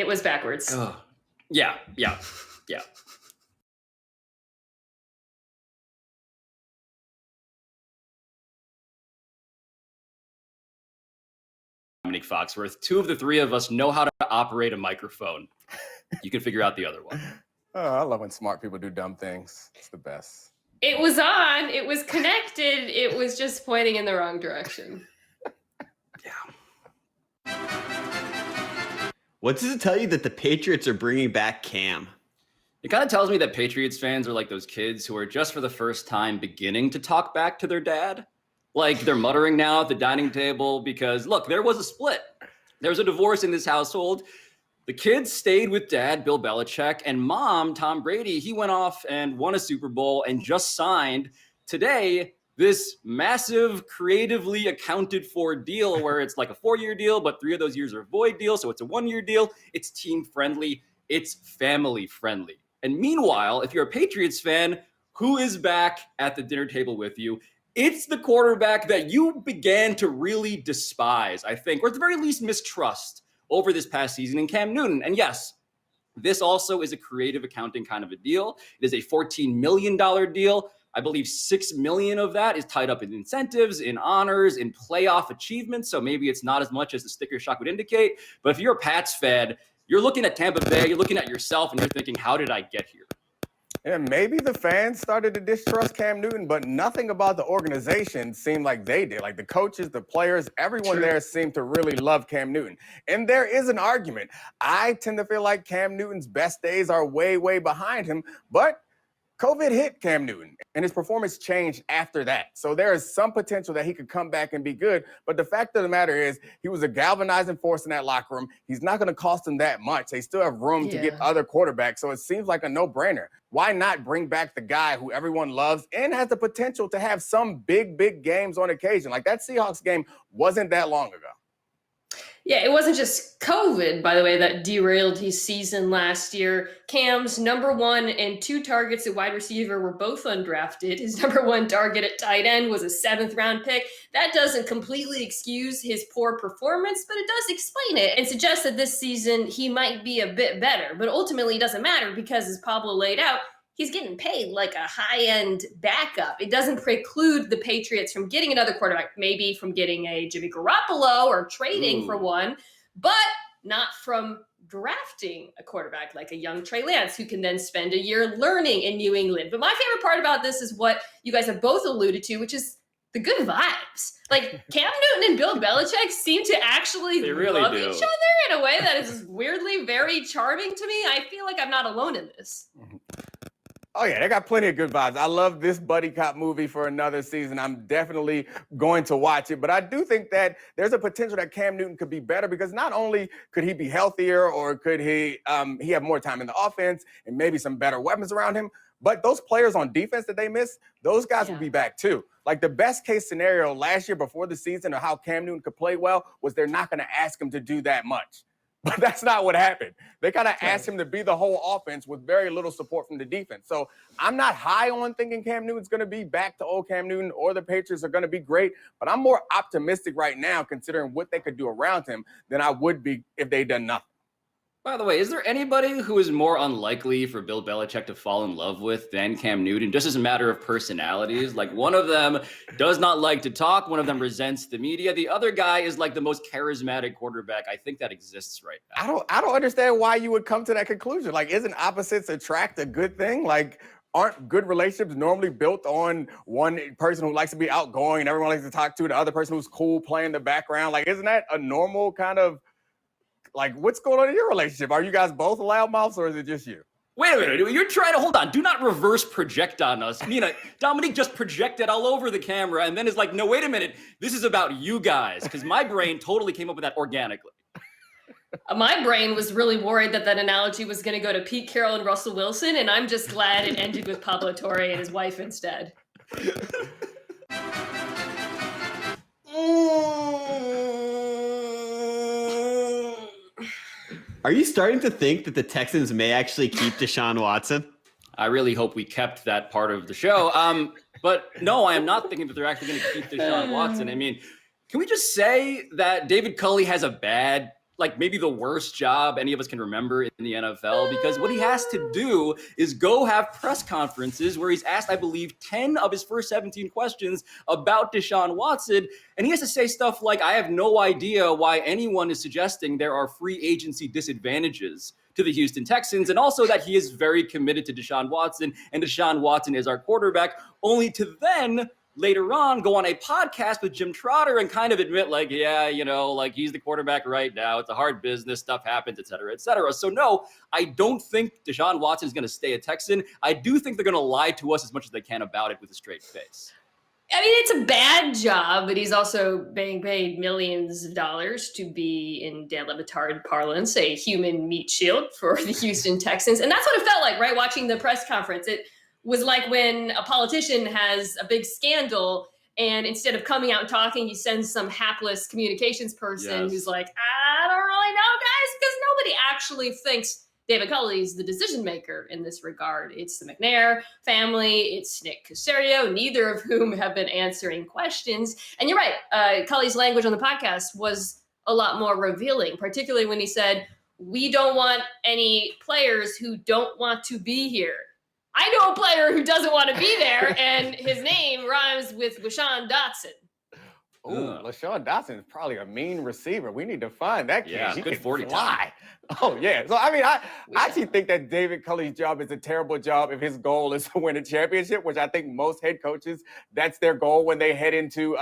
It was backwards. Oh. Yeah. Domonique Foxworth. Two of the three of us know how to operate a microphone. You can figure out the other one. Oh, I love when smart people do dumb things. It's the best. It was on. It was connected. It was just pointing in the wrong direction. Yeah. What does it tell you that the Patriots are bringing back Cam? It kind of tells me that Patriots fans are like those kids who are just for the first time beginning to talk back to their dad. Like they're muttering now at the dining table because, look, there was a split. There was a divorce in this household. The kids stayed with dad, Bill Belichick, and mom, Tom Brady. He went off and won a Super Bowl and just signed today this massive, creatively accounted for deal where it's like a 4-year deal, but 3 of those years are void deal. So it's a 1-year deal. It's team friendly. It's family friendly. And meanwhile, if you're a Patriots fan, who is back at the dinner table with you? It's the quarterback that you began to really despise, I think, or at the very least mistrust over this past season in Cam Newton. And yes, this also is a creative accounting kind of a deal. It is a $14 million deal. I believe $6 million of that is tied up in incentives, in honors, in playoff achievements. So maybe it's not as much as the sticker shock would indicate. But if you're a Pats fan, you're looking at Tampa Bay, you're looking at yourself, and you're thinking, how did I get here? Yeah, maybe the fans started to distrust Cam Newton, but nothing about the organization seemed like they did. Like the coaches, the players, everyone there seemed to really love Cam Newton. And there is an argument. I tend to feel like Cam Newton's best days are way, way behind him, but COVID hit Cam Newton, and his performance changed after that. So there is some potential that he could come back and be good. But the fact of the matter is, he was a galvanizing force in that locker room. He's not going to cost them that much. They still have room to get other quarterbacks. So it seems like a no-brainer. Why not bring back the guy who everyone loves and has the potential to have some big, big games on occasion? Like that Seahawks game wasn't that long ago. Yeah, it wasn't just COVID, by the way, that derailed his season last year. Cam's number 1 and 2 targets at wide receiver were both undrafted. His number 1 target at tight end was a 7th round pick. That doesn't completely excuse his poor performance, but it does explain it and suggests that this season he might be a bit better. But ultimately, it doesn't matter because, as Pablo laid out, he's getting paid like a high-end backup. It doesn't preclude the Patriots from getting another quarterback, maybe from getting a Jimmy Garoppolo or trading for one, but not from drafting a quarterback like a young Trey Lance who can then spend a year learning in New England. But my favorite part about this is what you guys have both alluded to, which is the good vibes. Like Cam Newton and Bill Belichick seem to actually love each other in a way that is weirdly very charming to me. I feel like I'm not alone in this. Oh, yeah, they got plenty of good vibes. I love this buddy cop movie for another season. I'm definitely going to watch it. But I do think that there's a potential that Cam Newton could be better because not only could he be healthier or could he have more time in the offense and maybe some better weapons around him, but those players on defense that they missed, those guys will be back too. Like the best case scenario last year before the season of how Cam Newton could play well was they're not going to ask him to do that much. But that's not what happened. They kind of asked him to be the whole offense with very little support from the defense. So I'm not high on thinking Cam Newton's going to be back to old Cam Newton or the Patriots are going to be great. But I'm more optimistic right now considering what they could do around him than I would be if they'd done nothing. By the way, is there anybody who is more unlikely for Bill Belichick to fall in love with than Cam Newton, just as a matter of personalities? Like one of them does not like to talk. One of them resents the media. The other guy is like the most charismatic quarterback I think that exists right now. I don't understand why you would come to that conclusion. Like, isn't opposites attract a good thing? Like, aren't good relationships normally built on one person who likes to be outgoing and everyone likes to talk to the other person who's cool playing the background? Like, isn't that a normal kind of, like, what's going on in your relationship? Are you guys both loudmouths or is it just you? Wait a minute. You're trying to, hold on. Do not reverse project on us. Mina, Domonique just projected all over the camera and then is like, no, wait a minute. This is about you guys. Because my brain totally came up with that organically. My brain was really worried that that analogy was going to go to Pete Carroll and Russell Wilson. And I'm just glad it ended with Pablo Torre and his wife instead. Are you starting to think that the Texans may actually keep Deshaun Watson? I really hope we kept that part of the show. But no, I am not thinking that they're actually going to keep Deshaun Watson. I mean, can we just say that David Culley has a bad like maybe the worst job any of us can remember in the NFL, because what he has to do is go have press conferences where he's asked, I believe, 10 of his first 17 questions about Deshaun Watson. And he has to say stuff like, I have no idea why anyone is suggesting there are free agency disadvantages to the Houston Texans, and also that he is very committed to Deshaun Watson, and Deshaun Watson is our quarterback, only to then later on go on a podcast with Jim Trotter and kind of admit, like, yeah, like he's the quarterback right now. It's a hard business. Stuff happens, et cetera, et cetera. So no, I don't think Deshaun Watson is going to stay a Texan. I do think they're going to lie to us as much as they can about it with a straight face. I mean, it's a bad job, but he's also being paid millions of dollars to be, in Dan Le Batard parlance, a human meat shield for the Houston Texans. And that's what it felt like, right? Watching the press conference. It was like when a politician has a big scandal and instead of coming out and talking, he sends some hapless communications person who's like, I don't really know, guys, because nobody actually thinks David Culley's the decision maker in this regard. It's the McNair family, it's Nick Caserio, neither of whom have been answering questions. And you're right, Culley's language on the podcast was a lot more revealing, particularly when he said, we don't want any players who don't want to be here. I know a player who doesn't want to be there, and his name rhymes with Deshaun Watson. Ooh, LaShawn Dotson is probably a mean receiver. We need to find that kid. Yeah, he good can 40 fly. Oh, yeah. So, I mean, I actually think that David Culley's job is a terrible job if his goal is to win a championship, which I think most head coaches, that's their goal when they head into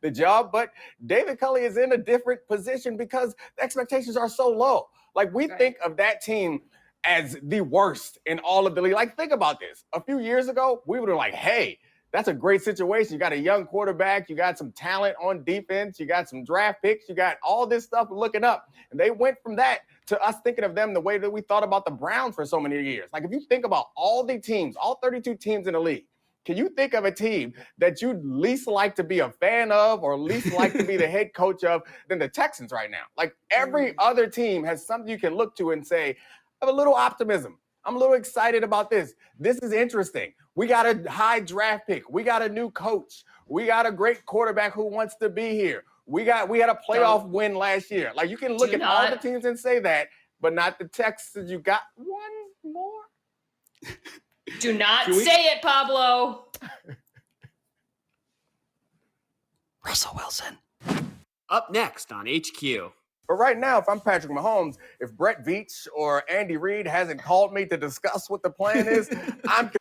the job. But David Culley is in a different position because the expectations are so low. Like, we think of that team as the worst in all of the league. Like, think about this. A few years ago, we were like, hey, that's a great situation. You got a young quarterback. You got some talent on defense. You got some draft picks. You got all this stuff looking up. And they went from that to us thinking of them the way that we thought about the Browns for so many years. Like, if you think about all the teams, all 32 teams in the league, can you think of a team that you'd least like to be a fan of or least like to be the head coach of than the Texans right now? Like, every other team has something you can look to and say, I have a little optimism. I'm a little excited about this. This is interesting. We got a high draft pick. We got a new coach. We got a great quarterback who wants to be here. We had a playoff win last year. Like, you can look at all the teams and say that, but not the Texans. You got one more? Do not say it, Pablo. Russell Wilson. Up next on HQ. But right now, if I'm Patrick Mahomes, if Brett Veach or Andy Reid hasn't called me to discuss what the plan is, I'm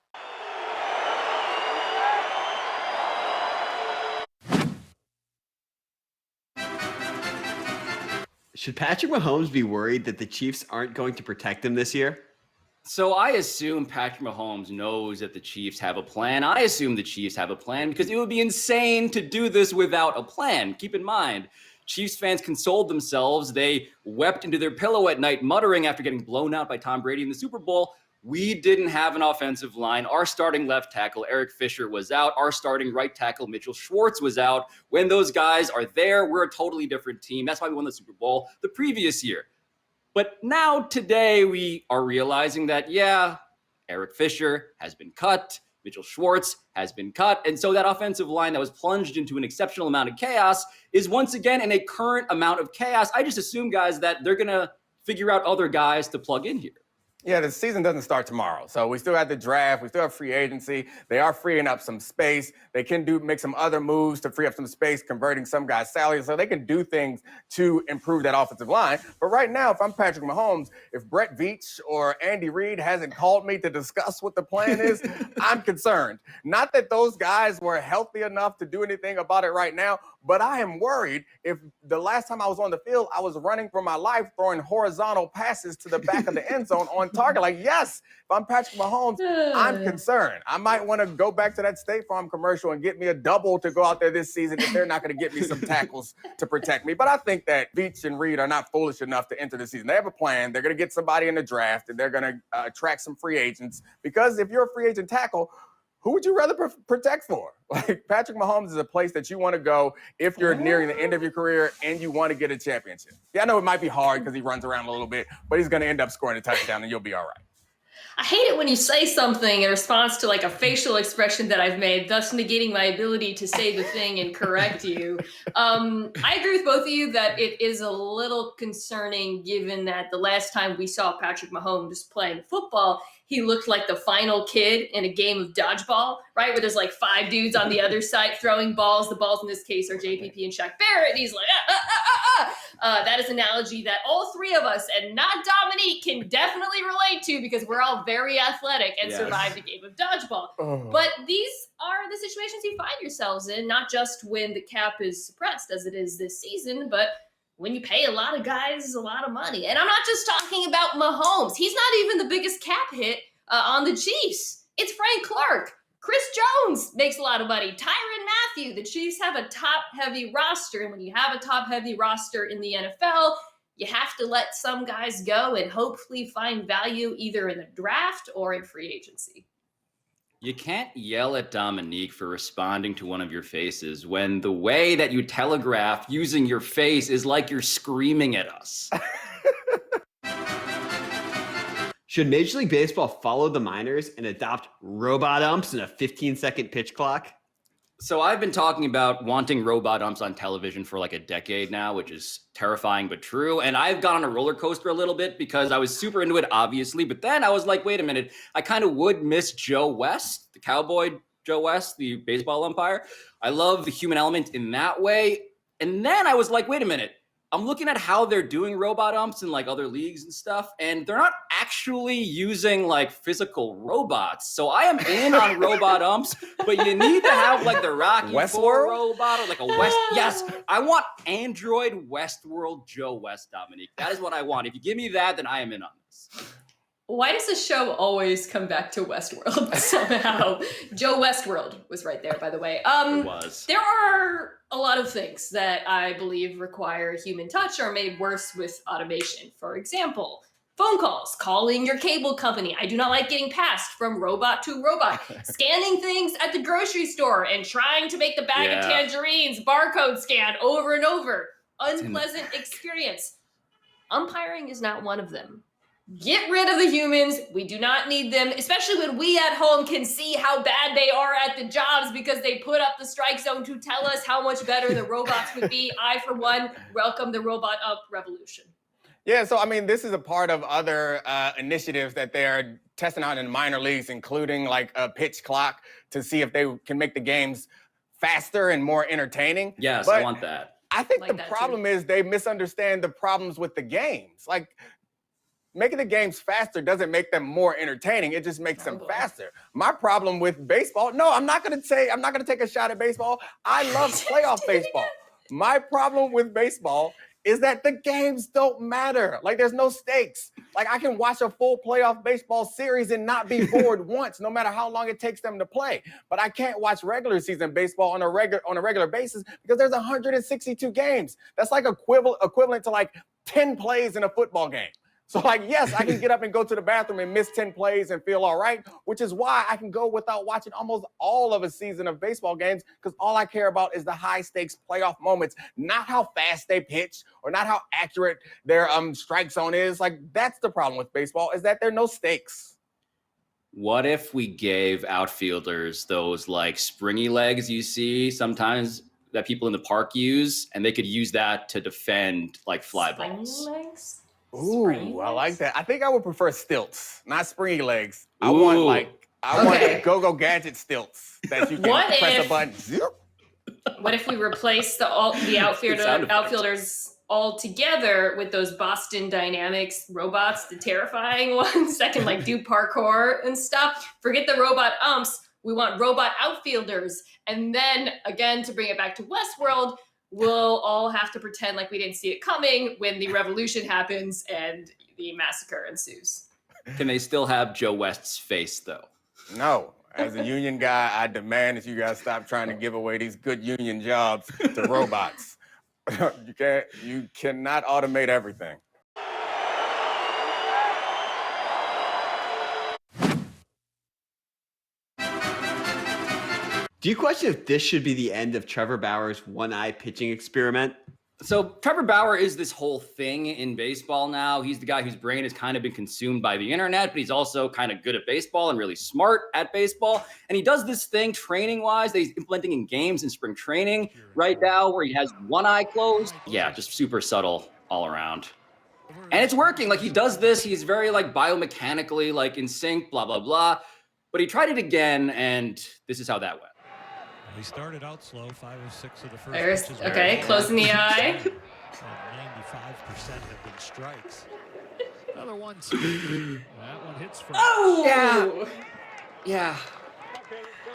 Should Patrick Mahomes be worried that the Chiefs aren't going to protect him this year? So I assume Patrick Mahomes knows that the Chiefs have a plan. I assume the Chiefs have a plan because it would be insane to do this without a plan. Keep in mind, Chiefs fans consoled themselves. They wept into their pillow at night, muttering after getting blown out by Tom Brady in the Super Bowl, we didn't have an offensive line. Our starting left tackle, Eric Fisher, was out. Our starting right tackle, Mitchell Schwartz, was out. When those guys are there, we're a totally different team. That's why we won the Super Bowl the previous year. But now, today, we are realizing that, yeah, Eric Fisher has been cut. Mitchell Schwartz has been cut. And so that offensive line that was plunged into an exceptional amount of chaos is once again in a current amount of chaos. I just assume, guys, that they're going to figure out other guys to plug in here. Yeah, the season doesn't start tomorrow. So we still have the draft. We still have free agency. They are freeing up some space. They can make some other moves to free up some space, converting some guys' salaries. So they can do things to improve that offensive line. But right now, if I'm Patrick Mahomes, if Brett Veach or Andy Reid hasn't called me to discuss what the plan is, I'm concerned. Not that those guys were healthy enough to do anything about it right now, but I am worried if the last time I was on the field, I was running for my life, throwing horizontal passes to the back of the end zone on target. Like, yes, if I'm Patrick Mahomes, I'm concerned. I might want to go back to that State Farm commercial and get me a double to go out there this season if they're not going to get me some tackles to protect me. But I think that Veach and Reid are not foolish enough to enter the season. They have a plan. They're going to get somebody in the draft, and they're going to attract some free agents. Because if you're a free agent tackle, who would you rather protect for? Like, Patrick Mahomes is a place that you want to go if you're nearing the end of your career and you want to get a championship. Yeah, I know it might be hard because he runs around a little bit, but he's going to end up scoring a touchdown and you'll be all right. I hate it when you say something in response to like a facial expression that I've made, thus negating my ability to say the thing and correct you. I agree with both of you that it is a little concerning given that the last time we saw Patrick Mahomes playing football, he looked like the final kid in a game of dodgeball, right? Where there's like 5 dudes on the other side throwing balls. The balls in this case are JPP and Shaq Barrett. And he's like, that is an analogy that all 3 of us, and not Domonique, can definitely relate to because we're all very athletic and survived a game of dodgeball. But these are the situations you find yourselves in, not just when the cap is suppressed as it is this season, but when you pay a lot of guys a lot of money. And I'm not just talking about Mahomes. He's not even the biggest cap hit on the Chiefs. It's Frank Clark. Chris Jones makes a lot of money. Tyrann Mathieu. The Chiefs have a top-heavy roster. And when you have a top-heavy roster in the NFL, you have to let some guys go and hopefully find value either in the draft or in free agency. You can't yell at Domonique for responding to one of your faces when the way that you telegraph using your face is like you're screaming at us. Should Major League Baseball follow the minors and adopt Robotumps and a 15-second pitch clock? So I've been talking about wanting Robotumps on television for like a decade now, which is terrifying but true. And I've gone on a roller coaster a little bit because I was super into it, obviously. But then I was like, wait a minute, I kind of would miss Joe West, the cowboy Joe West, the baseball umpire. I love the human element in that way. And then I was like, wait a minute. I'm looking at how they're doing Robotumps in like other leagues and stuff, and they're not actually using like physical robots. So I am in on Robotumps, but you need to have like the Rocky Four robot or like a West. Yes, I want Android Westworld Joe West, Domonique. That is what I want. If you give me that, then I am in on this. Why does the show always come back to Westworld somehow? Joe Westworld was right there, by the way. It was. There are a lot of things that I believe require human touch or made worse with automation. For example, phone calls, calling your cable company. I do not like getting passed from robot to robot. Scanning things at the grocery store and trying to make the bag of tangerines barcode scan over and over. Unpleasant experience. Umpiring is not one of them. Get rid of the humans. We do not need them, especially when we at home can see how bad they are at the jobs because they put up the strike zone to tell us how much better the robots would be. I, for one, welcome the robot up revolution. Yeah, so I mean, this is a part of other initiatives that they're testing out in minor leagues, including like a pitch clock to see if they can make the games faster and more entertaining. Yes, but I want that. I think the problem is they misunderstand the problems with the games. Like, making the games faster doesn't make them more entertaining. It just makes them faster. My problem with baseball, no, I'm not going to take a shot at baseball. I love playoff baseball. My problem with baseball is that the games don't matter. Like, there's no stakes. Like, I can watch a full playoff baseball series and not be bored once, no matter how long it takes them to play. But I can't watch regular season baseball on a regular basis because there's 162 games. That's like equivalent to like 10 plays in a football game. So, like, yes, I can get up and go to the bathroom and miss 10 plays and feel all right, which is why I can go without watching almost all of a season of baseball games because all I care about is the high-stakes playoff moments, not how fast they pitch or not how accurate their strike zone is. Like, that's the problem with baseball is that there are no stakes. What if we gave outfielders those, like, springy legs you see sometimes that people in the park use, and they could use that to defend, like, fly balls? Springy legs? Ooh, I like that. I think I would prefer stilts, not springy legs. I want go-go gadget stilts that you can press a button. Zip. What if we replace the outfielders all together with those Boston Dynamics robots, the terrifying ones that can like do parkour and stuff? Forget the robot umps. We want robot outfielders. And then again, to bring it back to Westworld, we'll all have to pretend like we didn't see it coming when the revolution happens and the massacre ensues. Can they still have Joe West's face, though? No. As a union guy, I demand that you guys stop trying to give away these good union jobs to robots. You cannot automate everything. Do you question if this should be the end of Trevor Bauer's one-eye pitching experiment? So Trevor Bauer is this whole thing in baseball now. He's the guy whose brain has kind of been consumed by the internet, but he's also kind of good at baseball and really smart at baseball. And he does this thing training-wise that he's implementing in games in spring training right now where he has one eye closed. Yeah, just super subtle all around. And it's working. Like, he does this. He's very, like, biomechanically, like, in sync, blah, blah, blah. But he tried it again, and this is how that went. He started out slow, 5 of 6 of the first pitches. Okay, closing the eye. 95% have been strikes. Another one. That one hits from. Oh! Yeah.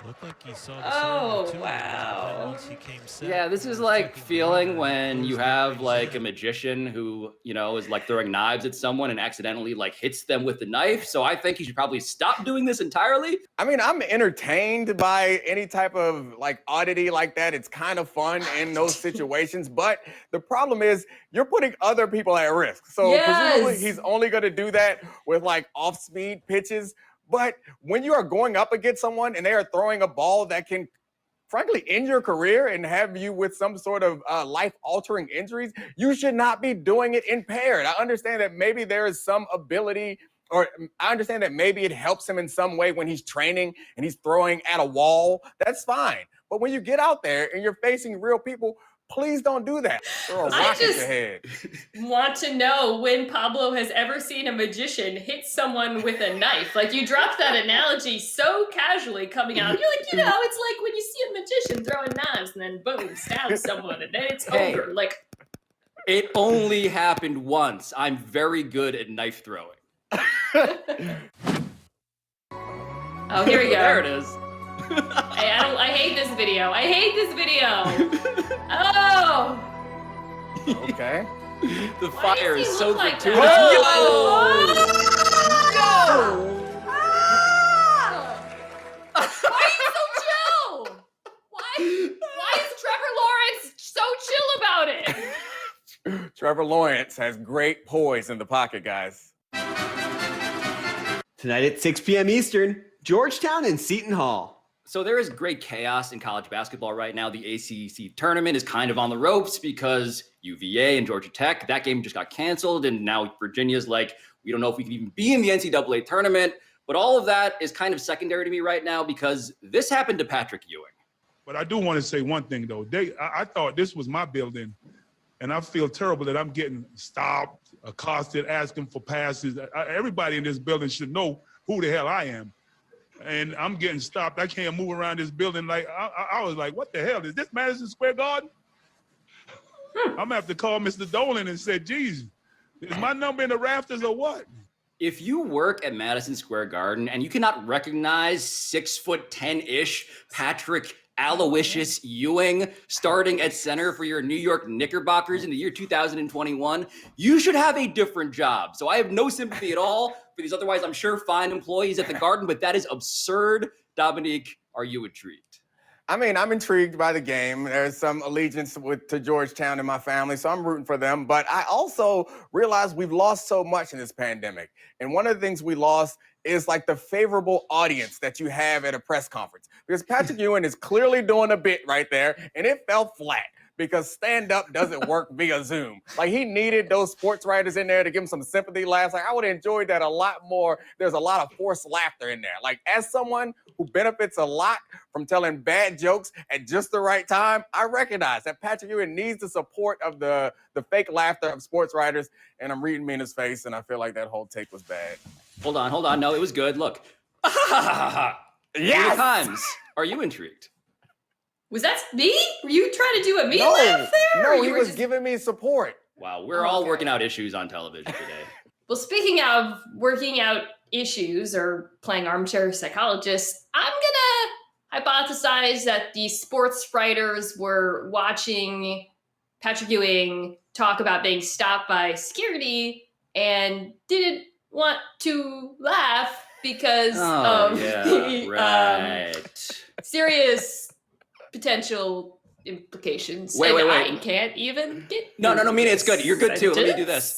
Looked like he saw the Oh, wow. once he came set. Yeah, this is like feeling when you have like a magician who, you know, is like throwing knives at someone and accidentally like hits them with the knife. So I think you should probably stop doing this entirely. I mean, I'm entertained by any type of like oddity like that. It's kind of fun in those situations. But the problem is you're putting other people at risk. So presumably he's only going to do that with like off-speed pitches. But when you are going up against someone and they are throwing a ball that can, frankly, end your career and have you with some sort of life-altering injuries, you should not be doing it impaired. I understand that maybe there is some ability, or I understand that maybe it helps him in some way when he's training and he's throwing at a wall. That's fine. But when you get out there and you're facing real people, please don't do that. Throw a rock at your head. Want to know when Pablo has ever seen a magician hit someone with a knife. Like, you dropped that analogy so casually coming out. You're like, you know, it's like when you see a magician throwing knives and then boom, stabs someone and then it's over. Like, it only happened once. I'm very good at knife throwing. oh, here we go. There it is. Hey, I hate this video. I hate this video. Oh. Okay. The fire is so like gratuitous. Why are you so chill? Why is Trevor Lawrence so chill about it? Trevor Lawrence has great poise in the pocket, guys. Tonight at 6 p.m. Eastern, Georgetown and Seton Hall. So there is great chaos in college basketball right now. The ACC tournament is kind of on the ropes because UVA and Georgia Tech, that game just got canceled. And now Virginia's like, we don't know if we can even be in the NCAA tournament. But all of that is kind of secondary to me right now because this happened to Patrick Ewing. But I do want to say one thing, though. I thought this was my building, and I feel terrible that I'm getting stopped, accosted, asking for passes. Everybody in this building should know who the hell I am. And I'm getting stopped. I can't move around this building. Like I was like, what the hell? Is this Madison Square Garden? I'm going to have to call Mr. Dolan and say, geez, is my number in the rafters or what? If you work at Madison Square Garden and you cannot recognize 6'10"-ish Patrick Aloysius Ewing starting at center for your New York Knickerbockers in the year 2021, you should have a different job. So I have no sympathy at all for these otherwise, I'm sure, fine employees at the Garden, but that is absurd. Domonique, are you intrigued? I mean, I'm intrigued by the game. There's some allegiance to Georgetown in my family, so I'm rooting for them. But I also realize we've lost so much in this pandemic. And one of the things we lost is like the favorable audience that you have at a press conference. Because Patrick Ewing is clearly doing a bit right there, and it fell flat because stand-up doesn't work via Zoom. Like, he needed those sports writers in there to give him some sympathy laughs. Like, I would have enjoyed that a lot more. There's a lot of forced laughter in there. Like, as someone who benefits a lot from telling bad jokes at just the right time, I recognize that Patrick Ewing needs the support of the fake laughter of sports writers, and I'm reading Mina's face, and I feel like that whole take was bad. Hold on. No, it was good. Look. Yes! Times. Are you intrigued? Was that me? Were you trying to do a me laugh there? No, he was giving me support. Wow, we're all working out issues on television today. Well, speaking of working out issues or playing armchair psychologist, I'm gonna hypothesize that the sports writers were watching Patrick Ewing talk about being stopped by security and didn't want to laugh because of the serious potable potential implications. Wait. I can't even get. No, Mina, it's good. You're good too. Let me do this.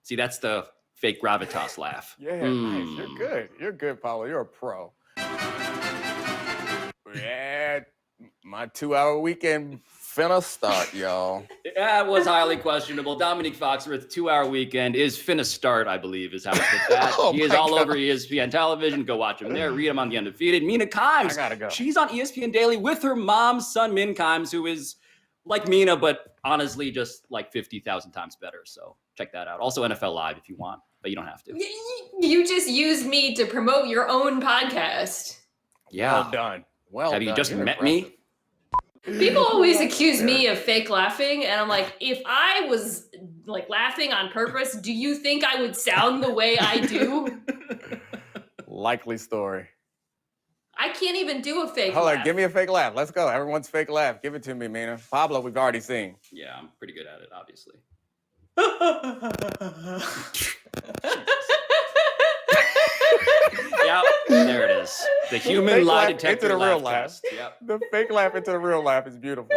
See, that's the fake gravitas laugh. Yeah, nice. You're good. You're good, Pablo. You're a pro. Yeah, my 2-hour weekend finna start, y'all. That was highly questionable. Domonique Foxworth, 2-hour weekend is finna start, I believe, is how I put that. Oh he is my all God. over ESPN television. Go watch him there. Read him on The Undefeated. Mina I Kimes. gotta go. She's on ESPN Daily with her mom's son, Min Kimes, who is like Mina, but honestly just like 50,000 times better. So check that out. Also NFL Live if you want, but you don't have to. You just used me to promote your own podcast. Yeah. Well done. Well Have you done. just You're met impressive. me? People always accuse me of fake laughing, and I'm like, if I was like laughing on purpose, do you think I would sound the way I do? Likely story. I can't even do a fake Hold laugh. on, give me a fake laugh. Let's go. Everyone's fake laugh. Give it to me, Mina. Pablo, we've already seen. Yeah, I'm pretty good at it, obviously. Yep, there it is. The human Fake lie laugh detector into the real laugh laugh. test. Yep. The fake laugh into the real laugh is beautiful.